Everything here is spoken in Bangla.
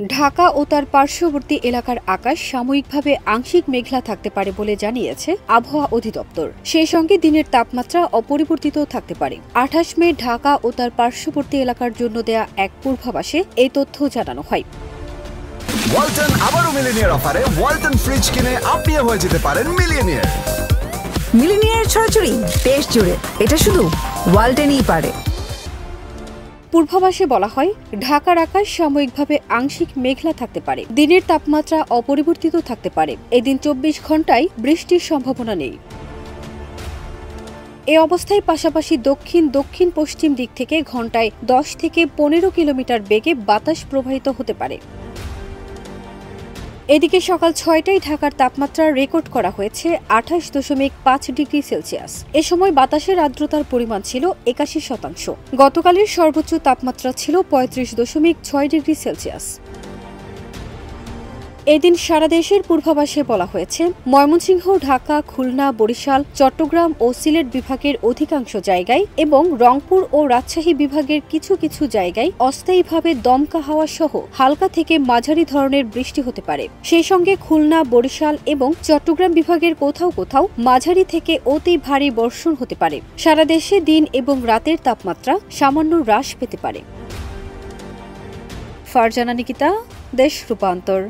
ঢাকা ও তার পার্শ্ববর্তী এলাকার আকাশ সাময়িকভাবে আংশিক মেঘলা থাকতে পারে বলে জানিয়েছে আবহাওয়া অধিদপ্তর। সেই সঙ্গে দিনের তাপমাত্রা অপরিবর্তিত থাকতে পারে। ২৮ মে ঢাকা ও তার পার্শ্ববর্তী এলাকার জন্য দেয়া এক পূর্বাভাসে এই তথ্য জানানো হয়। ওয়ালটন আবারও মিলিনিয়ার অফারে ওয়ালটন ফ্রিজ কিনে আপনিও হয়ে যেতে পারেন মিলিয়নিয়ার। মিলিনিয়ার ছড়াছড়ি দেশ জুড়ে, এটা শুধু ওয়ালটনই পারে। পূর্বাভাসে বলা হয়, ঢাকার আকাশ সাময়িকভাবে আংশিক মেঘলা থাকতে পারে। দিনের তাপমাত্রা অপরিবর্তিত থাকতে পারে। এদিন ২৪ ঘন্টায় বৃষ্টির সম্ভাবনা নেই। এ অবস্থায় পাশাপাশি দক্ষিণ দক্ষিণ পশ্চিম দিক থেকে ঘন্টায় ১০ থেকে ১৫ কিলোমিটার বেগে বাতাস প্রবাহিত হতে পারে। এদিকে সকাল ৬টায় ঢাকার তাপমাত্রা রেকর্ড করা হয়েছে ২৮.৫ ডিগ্রি সেলসিয়াস। এ সময় বাতাসের আর্দ্রতার পরিমাণ ছিল ৮১%। গতকালের সর্বোচ্চ তাপমাত্রা ছিল ৩৫.৬ ডিগ্রি সেলসিয়াস। এদিন সারা দেশের পূর্বাভাসে বলা হয়েছে, ময়মনসিংহ, ঢাকা, খুলনা, বরিশাল, চট্টগ্রাম ও সিলেট বিভাগের অধিকাংশ জায়গায় এবং রংপুর ও রাজশাহী বিভাগের কিছু কিছু জায়গায় অস্থায়ীভাবে দমকা হাওয়া সহ হালকা থেকে মাঝারি ধরনের বৃষ্টি হতে পারে। সেই সঙ্গে খুলনা, বরিশাল এবং চট্টগ্রাম বিভাগের কোথাও কোথাও মাঝারি থেকে অতি ভারী বর্ষণ হতে পারে। সারা দেশে দিন এবং রাতের তাপমাত্রা সামান্য হ্রাস পেতে পারে। ফারজানা নিকিতা, দেশ রূপান্তর।